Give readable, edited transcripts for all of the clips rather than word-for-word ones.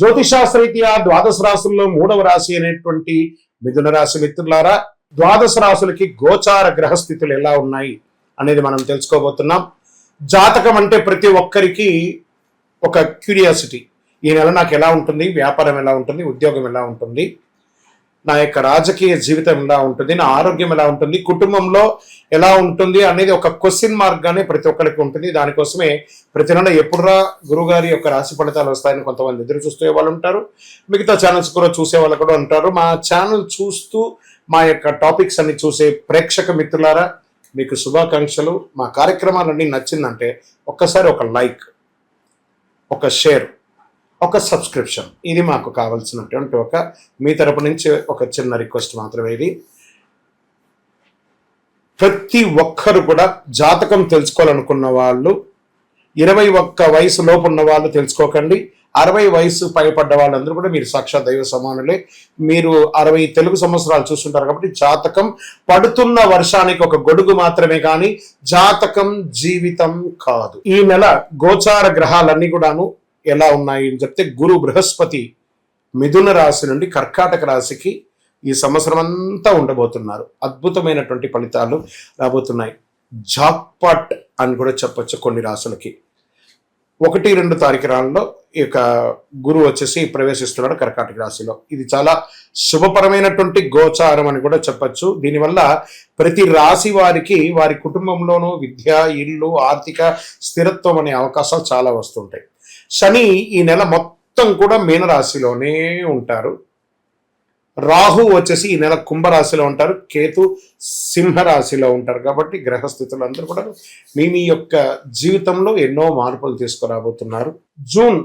జ్యోతిషాస్త్రరీత్యా ద్వాదశ రాశుల్లో 3వ రాశి అనేటువంటి మిథున రాశి మిత్రులారా, ద్వాదశ రాశులకి గోచార గ్రహస్థితులు ఎలా ఉన్నాయి అనేది మనం తెలుసుకోబోతున్నాం. జాతకం అంటే ప్రతి ఒక్కరికి ఒక క్యూరియాసిటీ. ఈ నెల నాకు ఎలా ఉంటుంది, వ్యాపారం ఎలా ఉంటుంది, ఉద్యోగం ఎలా ఉంటుంది, నా యొక్క రాజకీయ జీవితం ఎలా ఉంటుంది, నా ఆరోగ్యం ఎలా ఉంటుంది, కుటుంబంలో ఎలా ఉంటుంది అనేది ఒక క్వశ్చన్ మార్క్ గానే ప్రతి ఒక్కరికి ఉంటుంది. దానికోసమే ప్రతి నెల ఎప్పుడురా గురుగారి యొక్క రాశి ఫలితాలు వస్తాయని కొంతమంది ఎదురు చూసే వాళ్ళు ఉంటారు. మిగతా ఛానల్స్ కూడా చూసే వాళ్ళు కూడా ఉంటారు. మా ఛానల్ చూస్తూ మా యొక్క టాపిక్స్ అన్ని చూసే ప్రేక్షక మిత్రులారా, మీకు శుభాకాంక్షలు. మా కార్యక్రమాలన్నీ నచ్చిందంటే ఒక్కసారి ఒక లైక్, ఒక షేర్, ఒక సబ్స్క్రిప్షన్, ఇది మాకు కావాల్సినటువంటి మీ తరపు నుంచి ఒక చిన్న రిక్వెస్ట్ మాత్రమే. ఇది ప్రతి ఒక్కరు కూడా జాతకం తెలుసుకోవాలనుకున్న వాళ్ళు 21 వయసు లోపు ఉన్న వాళ్ళు తెలుసుకోకండి. 60 వయసు పైపడ్డ వాళ్ళందరూ కూడా మీరు సాక్షాత్ దైవ సమానులే. మీరు 60 తెలుగు సంవత్సరాలు చూస్తుంటారు కాబట్టి జాతకం పడుతున్న వర్షానికి ఒక గొడుగు మాత్రమే, కానీ జాతకం జీవితం కాదు. ఈ నెల గోచార గ్రహాలన్నీ కూడాను ఎలా ఉన్నాయి అని చెప్తే, గురు బృహస్పతి మిథున రాశి నుండి కర్కాటక రాశికి ఈ సంవత్సరం అంతా ఉండబోతున్నారు. అద్భుతమైనటువంటి ఫలితాలు రాబోతున్నాయి. జాక్పాట్ అని కూడా చెప్పొచ్చు కొన్ని రాశులకి. 1-2 తారీఖులలో ఈ యొక్క గురువు వచ్చేసి ప్రవేశిస్తున్నాడు కర్కాటక రాశిలో. ఇది చాలా శుభపరమైనటువంటి గోచారం అని కూడా చెప్పచ్చు. దీనివల్ల ప్రతి రాశి వారికి వారి కుటుంబంలోనూ విద్య, ఇల్లు, ఆర్థిక స్థిరత్వం అనే అవకాశాలు చాలా వస్తుంటాయి. శని ఈ నెల మొత్తం కూడా మీనరాశిలోనే ఉంటారు. రాహు వచ్చేసి ఈ నెల కుంభరాశిలో ఉంటారు. కేతు సింహరాశిలో ఉంటారు. కాబట్టి గ్రహస్థితులు అందరూ కూడా మీ యొక్క జీవితంలో ఎన్నో మార్పులు తీసుకురాబోతున్నారు. జూన్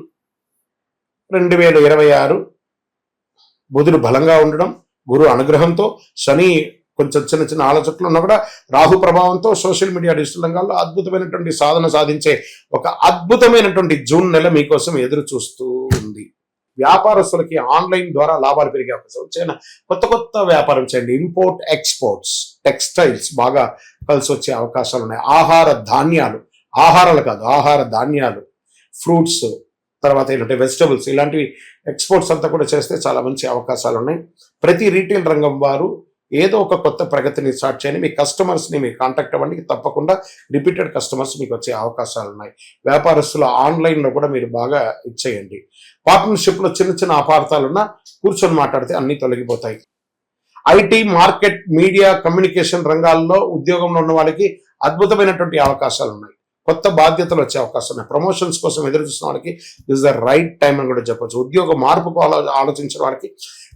2026 బుధుడు బలంగా ఉండడం, గురు అనుగ్రహంతో, శని కొంచెం చిన్న ఆలోచనలు ఉన్నా కూడా రాహు ప్రభావంతో సోషల్ మీడియా, డిజిటల్ రంగాల్లో అద్భుతమైనటువంటి సాధన సాధించే ఒక అద్భుతమైనటువంటి జూన్ నెల మీకోసం ఎదురు చూస్తూ ఉంది. వ్యాపారస్తులకి ఆన్లైన్ ద్వారా లాభాలు పెరిగే అవకాశం. కొత్త వ్యాపారం చేయండి. ఇంపోర్ట్ ఎక్స్పోర్ట్స్, టెక్స్టైల్స్ బాగా కలిసి వచ్చే అవకాశాలు ఉన్నాయి. ఆహార ధాన్యాలు, ఫ్రూట్స్, తర్వాత ఏంటంటే వెజిటబుల్స్, ఇలాంటివి ఎక్స్పోర్ట్స్ అంతా కూడా చేస్తే చాలా మంచి అవకాశాలు ఉన్నాయి. ప్రతి రీటైల్ రంగం వారు ఏదో ఒక కొత్త ప్రగతిని స్టార్ట్ చేయండి. మీ కస్టమర్స్ని మీరు కాంటాక్ట్ అవ్వండి. తప్పకుండా రిపీటెడ్ కస్టమర్స్ మీకు వచ్చే అవకాశాలు ఉన్నాయి. వ్యాపారస్తులు ఆన్లైన్లో కూడా మీరు బాగా ఇచ్చేయండి. పార్ట్నర్షిప్లో చిన్న అపార్థాలున్నా కూర్చొని మాట్లాడితే అన్నీ తొలగిపోతాయి. ఐటీ, మార్కెట్, మీడియా, కమ్యూనికేషన్ రంగాల్లో ఉద్యోగంలో ఉన్న వాళ్ళకి అద్భుతమైనటువంటి అవకాశాలు ఉన్నాయి. కొత్త బాధ్యతలు వచ్చే అవకాశం ఉన్నాయి. ప్రమోషన్స్ కోసం ఎదురు చూసిన వాళ్ళకి దిస్ ద రైట్ టైం అని కూడా చెప్పొచ్చు. ఉద్యోగ మార్పుకు ఆలోచించిన వాళ్ళకి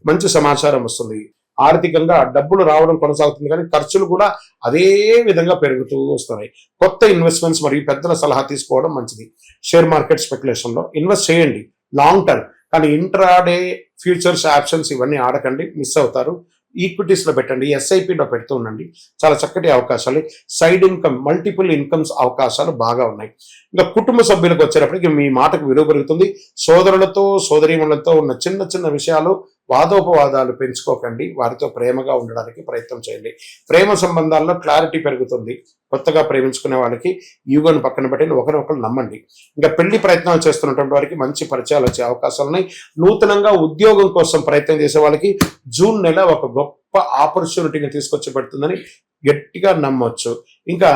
మంచి సమాచారం వస్తుంది. ఆర్థికంగా డబ్బులు రావడం కొనసాగుతుంది, కానీ ఖర్చులు కూడా అదే విధంగా పెరుగుతూ వస్తున్నాయి. కొత్త ఇన్వెస్ట్మెంట్స్ మరియు పెద్దల సలహా తీసుకోవడం మంచిది. షేర్ మార్కెట్ స్పెక్యులేషన్లో ఇన్వెస్ట్ చేయండి లాంగ్ టర్మ్, కానీ ఇంట్రాడే ఫ్యూచర్స్, ఆప్షన్స్ ఇవన్నీ ఆడకండి, మిస్ అవుతారు. ఈక్విటీస్లో పెట్టండి, ఎస్ఐపిలో పెడుతూ ఉండండి. చాలా చక్కటి అవకాశాలు. సైడ్ ఇన్కమ్, మల్టిపుల్ ఇన్కమ్స్ అవకాశాలు బాగా ఉన్నాయి. ఇంకా కుటుంబ సభ్యులకు వచ్చేటప్పటికి మీ మాటకు విలువ పెరుగుతుంది. సోదరులతో, సోదరీమణులతో ఉన్న చిన్న విషయాలు, వాదోపవాదాలు పెంచుకోకండి. వారితో ప్రేమగా ఉండడానికి ప్రయత్నం చేయండి. ప్రేమ సంబంధాల్లో క్లారిటీ పెరుగుతుంది. కొత్తగా ప్రేమించుకునే వాళ్ళకి ఈగోను పక్కన పెట్టి ఒకరినొకరు నమ్మండి. ఇంకా పెళ్లి ప్రయత్నాలు చేస్తున్నటువంటి వారికి మంచి పరిచయాలు వచ్చే అవకాశాలు ఉన్నాయి. నూతనంగా ఉద్యోగం కోసం ప్రయత్నం చేసే వాళ్ళకి జూన్ నెల ఒక గొప్ప ఆపర్చునిటీని తీసుకొచ్చి పెడుతుందని గట్టిగా నమ్మొచ్చు. ఇంకా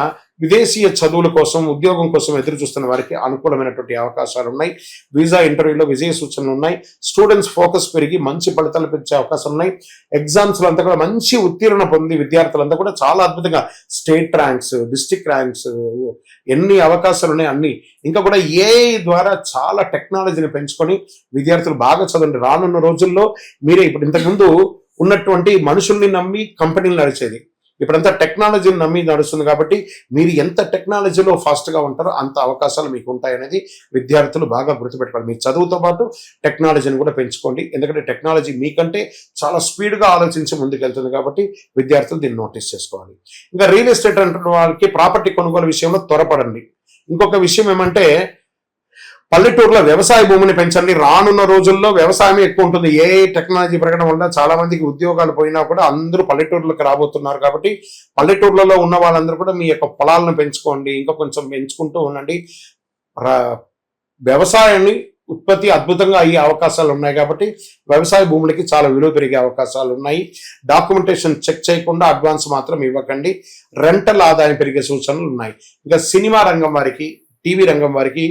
విదేశీయ చదువుల కోసం, ఉద్యోగం కోసం ఎదురు చూస్తున్న వారికి అనుకూలమైనటువంటి అవకాశాలు ఉన్నాయి. వీసా ఇంటర్వ్యూలో విజయ సూచనలు ఉన్నాయి. స్టూడెంట్స్ ఫోకస్ పెరిగి మంచి ఫలితాలు పెంచే అవకాశాలు ఉన్నాయి. ఎగ్జామ్స్లో అంతా కూడా మంచి ఉత్తీర్ణ పొంది విద్యార్థులంతా కూడా చాలా అద్భుతంగా స్టేట్ ర్యాంక్స్, డిస్ట్రిక్ట్ ర్యాంక్స్, ఎన్ని అవకాశాలు ఉన్నాయి అన్ని. ఇంకా కూడా ఏఐ ద్వారా చాలా టెక్నాలజీని పెంచుకొని విద్యార్థులు బాగా చదవండి. రానున్న రోజుల్లో మీరే ఇప్పుడు ఇంతకుముందు ఉన్నటువంటి మనుషుల్ని నమ్మి కంపెనీలు నడిచేది, ఇప్పుడంతా టెక్నాలజీని నమ్మి నడుస్తుంది. కాబట్టి మీరు ఎంత టెక్నాలజీలో ఫాస్ట్గా ఉంటారో అంత అవకాశాలు మీకు ఉంటాయనేది విద్యార్థులు బాగా గుర్తుపెట్టుకోవాలి. మీ చదువుతో పాటు టెక్నాలజీని కూడా పెంచుకోండి. ఎందుకంటే టెక్నాలజీ మీకంటే చాలా స్పీడ్గా ఆలోచించి ముందుకెళ్తుంది. కాబట్టి విద్యార్థులు దీన్ని నోటీస్ చేసుకోవాలి. ఇంకా రియల్ ఎస్టేట్ అంటున్న వాళ్ళకి ప్రాపర్టీ కొనుగోలు విషయంలో త్వరపడండి. ఇంకొక విషయం ఏమంటే, పల్లెటూరులో వ్యవసాయ భూమిని పెంచండి. రానున్న రోజుల్లో వ్యవసాయం ఎక్కువ ఉంటుంది. ఏ టెక్నాలజీ పెరగడం వల్ల చాలా మందికి ఉద్యోగాలు పోయినా కూడా అందరూ పల్లెటూరులకు రాబోతున్నారు. కాబట్టి పల్లెటూర్లలో ఉన్న వాళ్ళందరూ కూడా మీ యొక్క పొలాలను పెంచుకోండి. ఇంకా కొంచెం పెంచుకుంటూ ఉండండి. వ్యవసాయాన్ని ఉత్పత్తి అద్భుతంగా అయ్యే అవకాశాలు ఉన్నాయి కాబట్టి వ్యవసాయ భూములకి చాలా విలువ పెరిగే అవకాశాలు ఉన్నాయి. డాక్యుమెంటేషన్ చెక్ చేయకుండా అడ్వాన్స్ మాత్రం ఇవ్వకండి. రెంటల్ ఆదాయం పెరిగే సూచనలు ఉన్నాయి. ఇంకా సినిమా రంగం వారికి, టీవీ రంగం వారికి,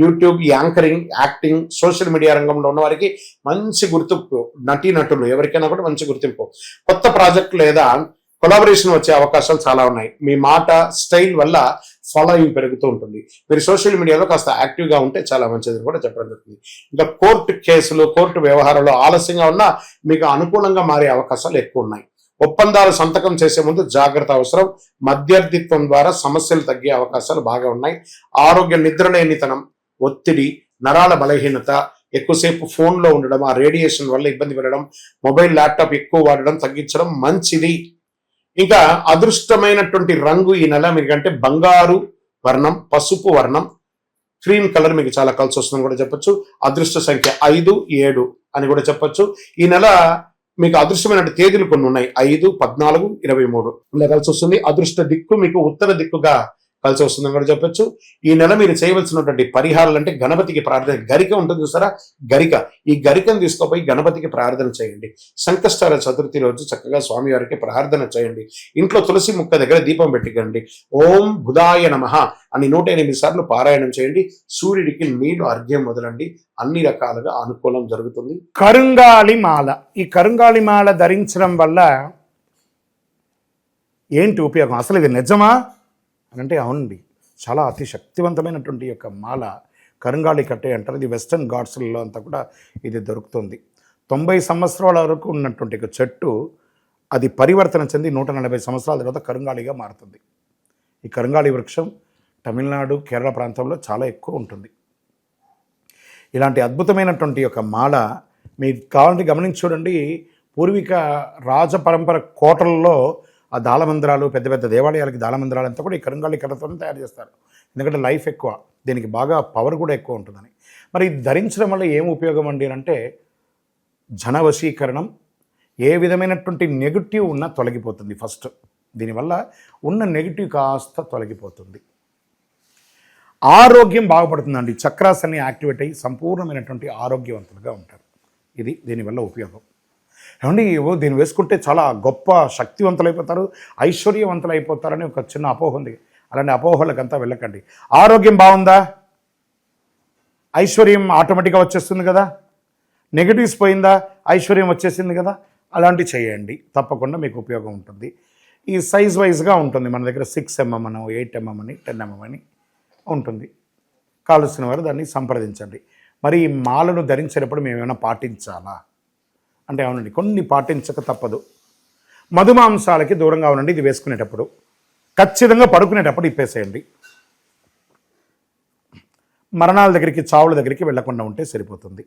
YouTube, anchoring, acting, social media రంగంలో ఉన్న వారికి మంచి గుర్తింపు, నటీనటులు ఎవరికైనా కూడా మంచి గుర్తింపు, కొత్త ప్రాజెక్ట్ లేదా కొలాబరేషన్ వచ్చే అవకాశాలు చాలా ఉన్నాయి. మీ మాట, స్టైల్ వల్ల ఫాలోయింగ్ పెరుగుతూ ఉంటుంది. మీరు సోషల్ మీడియాలో కాస్త యాక్టివ్గా ఉంటే చాలా మంచిది కూడా చెప్పడం జరుగుతుంది. ఇంకా కోర్టు కేసులు, కోర్టు వ్యవహారాలు ఆలస్యంగా ఉన్నా మీకు అనుకూలంగా మారే అవకాశాలు ఎక్కువ ఉన్నాయి. ఒప్పందాలు సంతకం చేసే ముందు జాగ్రత్త అవసరం. మధ్యవర్తిత్వం ద్వారా సమస్యలు తగ్గే అవకాశాలు బాగా ఉన్నాయి. ఆరోగ్య నిద్రలేనితనం, ఒత్తిడి, నరాల బలహీనత, ఎక్కువసేపు ఫోన్లో ఉండడం, ఆ రేడియేషన్ వల్ల ఇబ్బంది పడడం, మొబైల్, ల్యాప్టాప్ ఎక్కువ వాడడం తగ్గించడం మంచిది. ఇంకా అదృష్టమైనటువంటి రంగు ఈ నెల మీకంటే బంగారు వర్ణం, పసుపు వర్ణం, క్రీమ్ కలర్ మీకు చాలా కలిసి వస్తుందని కూడా చెప్పొచ్చు. అదృష్ట సంఖ్య 5, 7 అని కూడా చెప్పొచ్చు. ఈ నెల మీకు అదృష్టమైన తేదీలు కొన్ని ఉన్నాయి. 5, 14, 23 ఇలా కలిసి వస్తుంది. అదృష్ట దిక్కు మీకు ఉత్తర దిక్కుగా కలిసి వస్తుందని కూడా చెప్పొచ్చు. ఈ నెల మీరు చేయవలసినటువంటి పరిహారాలు అంటే గణపతికి ప్రార్థన, గరిక ఉంటుంది చూసారా, గరిక, ఈ గరికను తీసుకుపోయి గణపతికి ప్రార్థన చేయండి. సంకష్టాల చతుర్థి రోజు చక్కగా స్వామివారికి ప్రార్థన చేయండి. ఇంట్లో తులసి ముక్క దగ్గర దీపం పెట్టకండి. ఓం బుధాయ నమః అని 108 సార్లు పారాయణం చేయండి. సూర్యుడికి నీళ్లు అర్ఘ్యం వదలండి. అన్ని రకాలుగా అనుకూలం జరుగుతుంది. కరుంగాళి మాల, ఈ కరుంగాళి మాల ధరించడం వల్ల ఏంటి ఉపయోగం? అసలు ఇది నిజమా అని అంటే అవునండి, చాలా అతి శక్తివంతమైనటువంటి యొక్క మాల కరుంగాళి కట్టే అంటారు. ఇది వెస్టర్న్ ఘాట్స్లలో అంతా కూడా ఇది దొరుకుతుంది. 90 సంవత్సరాల వరకు ఉన్నటువంటి ఒక చెట్టు అది పరివర్తన చెంది 140 సంవత్సరాల తర్వాత కరుంగాళిగా మారుతుంది. ఈ కరుంగాళి వృక్షం తమిళనాడు, కేరళ ప్రాంతంలో చాలా ఎక్కువ ఉంటుంది. ఇలాంటి అద్భుతమైనటువంటి యొక్క మాల మీకు కావాలంటే గమనించి చూడండి. పూర్వీక రాజపరంపర కోటలలో ఆ దాళమందిరాలు, పెద్ద పెద్ద దేవాలయాలకి దాళమందిరాలు అంతా కూడా ఈ కరుంగాళి కర్రతో తయారు చేస్తారు. ఎందుకంటే లైఫ్ ఎక్కువ, దీనికి బాగా పవర్ కూడా ఎక్కువ ఉంటుందని. మరి ఇది ధరించడం వల్ల ఏం ఉపయోగం అండి అంటే జన వశీకరణం, ఏ విధమైనటువంటి నెగిటివ్ ఉన్నా తొలగిపోతుంది. ఫస్ట్ దీనివల్ల ఉన్న నెగిటివ్ కాస్త తొలగిపోతుంది. ఆరోగ్యం బాగుపడుతుందండి. చక్రాస్ అన్ని యాక్టివేట్ అయ్యి సంపూర్ణమైనటువంటి ఆరోగ్యవంతులుగా ఉంటారు. ఇది దీనివల్ల ఉపయోగం. ఏమండి, దీన్ని వేసుకుంటే చాలా గొప్ప శక్తివంతులైపోతారు, ఐశ్వర్యవంతులు అయిపోతారని ఒక చిన్న అపోహ ఉంది. అలాంటి అపోహలకంతా వెళ్ళకండి. ఆరోగ్యం బాగుందా, ఐశ్వర్యం ఆటోమేటిక్గా వచ్చేస్తుంది కదా. నెగిటివ్స్ పోయిందా, ఐశ్వర్యం వచ్చేసింది కదా. అలాంటివి చేయండి, తప్పకుండా మీకు ఉపయోగం ఉంటుంది. ఈ సైజ్ వైజ్గా ఉంటుంది. మన దగ్గర 6mm అని, 8mm అని, 10mm అని ఉంటుంది. కావలసిన వారు దాన్ని సంప్రదించండి. మరి ఈ మాలను ధరించేటప్పుడు మేము ఏమైనా పాటించాలా అంటే అవునండి, కొన్ని పాటించక తప్పదు. మధుమాంసాలకి దూరంగా ఉండండి. ఇది వేసుకునేటప్పుడు ఖచ్చితంగా పడుకునేటప్పుడు ఇప్పేసేయండి. మరణాల దగ్గరికి, చావుల దగ్గరికి వెళ్లకుండా ఉంటే సరిపోతుంది.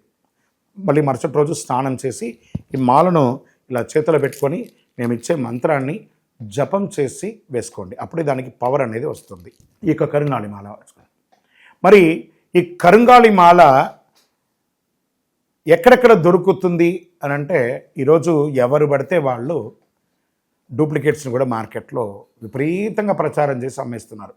మళ్ళీ మరుసటి రోజు స్నానం చేసి ఈ మాలను ఇలా చేతిలో పెట్టుకొని మేము ఇచ్చే మంత్రాన్ని జపం చేసి వేసుకోండి. అప్పుడే దానికి పవర్ అనేది వస్తుంది. ఈ యొక్క కరుంగాళి మాల. మరి ఈ కరుంగాళి మాల ఎక్కడెక్కడ దొరుకుతుంది అని అంటే ఈరోజు ఎవరు పడితే వాళ్ళు డూప్లికేట్స్ని కూడా మార్కెట్లో విపరీతంగా ప్రచారం చేసి అమ్మేస్తున్నారు.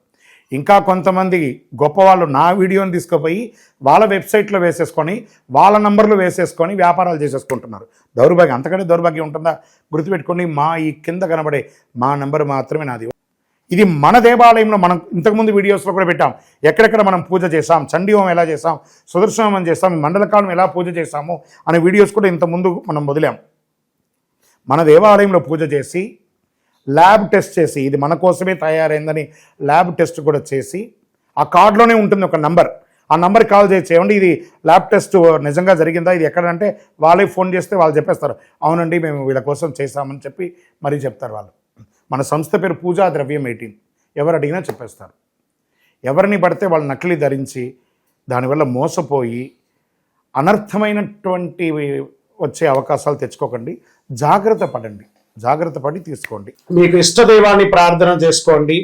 ఇంకా కొంతమంది గొప్పవాళ్ళు నా వీడియోని తీసుకుపోయి వాళ్ళ వెబ్సైట్లో వేసేసుకొని వాళ్ళ నంబర్లు వేసేసుకొని వ్యాపారాలు చేసేసుకుంటున్నారు. దౌర్భాగ్యం, అంతకంటే దౌర్భాగ్యం ఉంటుందా? గుర్తుపెట్టుకోండి, మా ఈ కింద కనబడే మా నంబర్ మాత్రమే నాది. ఇది మన దేవాలయంలో మనం ఇంతకుముందు వీడియోస్లో కూడా పెట్టాం. ఎక్కడెక్కడ మనం పూజ చేసాం, చండీ హోమం ఎలా చేసాం, సుదర్శన హోమం చేసాం, మండలకాలం ఎలా పూజ చేసాము అనే వీడియోస్ కూడా ఇంతకుముందు మనం వదిలాం. మన దేవాలయంలో పూజ చేసి ల్యాబ్ టెస్ట్ చేసి ఇది మన కోసమే తయారైందని ల్యాబ్ టెస్ట్ కూడా చేసి ఆ కార్డులోనే ఉంటుంది ఒక నంబర్. ఆ నంబర్కి కాల్ చేసి ఏమండి ఇది ల్యాబ్ టెస్ట్ నిజంగా జరిగిందా, ఇది ఎక్కడంటే వాళ్ళే ఫోన్ చేస్తే వాళ్ళు చెప్పేస్తారు, అవునండి మేము వీళ్ళ కోసం చేశామని చెప్పి మరీ చెప్తారు వాళ్ళు. మన సంస్థ పేరు పూజా ద్రవ్యం 18. ఎవరు అడిగినా చెప్పేస్తారు. ఎవరిని పడితే వాళ్ళు నకిలీ ధరించి దానివల్ల మోసపోయి అనర్థమైనటువంటి వచ్చే అవకాశాలు తెచ్చుకోకండి. జాగ్రత్త పడండి, జాగ్రత్త పడి తీసుకోండి. మీకు ఇష్టదైవాన్ని ప్రార్థన చేసుకోండి.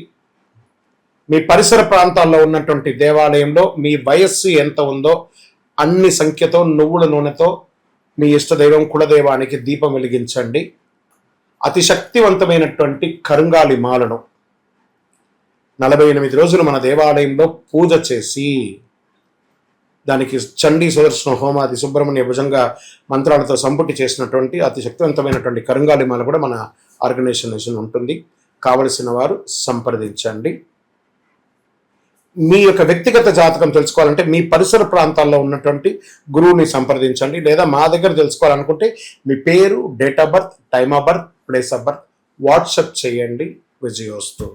మీ పరిసర ప్రాంతాల్లో ఉన్నటువంటి దేవాలయంలో మీ వయస్సు ఎంత ఉందో అన్ని సంఖ్యతో నువ్వుల నూనెతో మీ ఇష్టదైవం కులదైవానికి దీపం వెలిగించండి. అతి శక్తివంతమైనటువంటి కరుంగాళి మాలను 48 రోజులు మన దేవాలయంలో పూజ చేసి దానికి చండీ సుదర్శన హోమాది సుబ్రహ్మణ్య భుజంగా మంత్రాలతో సంపుటి చేసినటువంటి అతి శక్తివంతమైనటువంటి కరుంగాలి మాల కూడా మన ఆర్గనైజేషన్ ఉంటుంది. కావలసిన వారు సంప్రదించండి. మీ యొక్క వ్యక్తిగత జాతకం తెలుసుకోవాలంటే మీ పరిసర ప్రాంతాల్లో ఉన్నటువంటి గురువుని సంప్రదించండి, లేదా మా దగ్గర తెలుసుకోవాలనుకుంటే మీ పేరు, date of birth, time of birth, place of birth WhatsApp చేయండి. విజయోస్తు.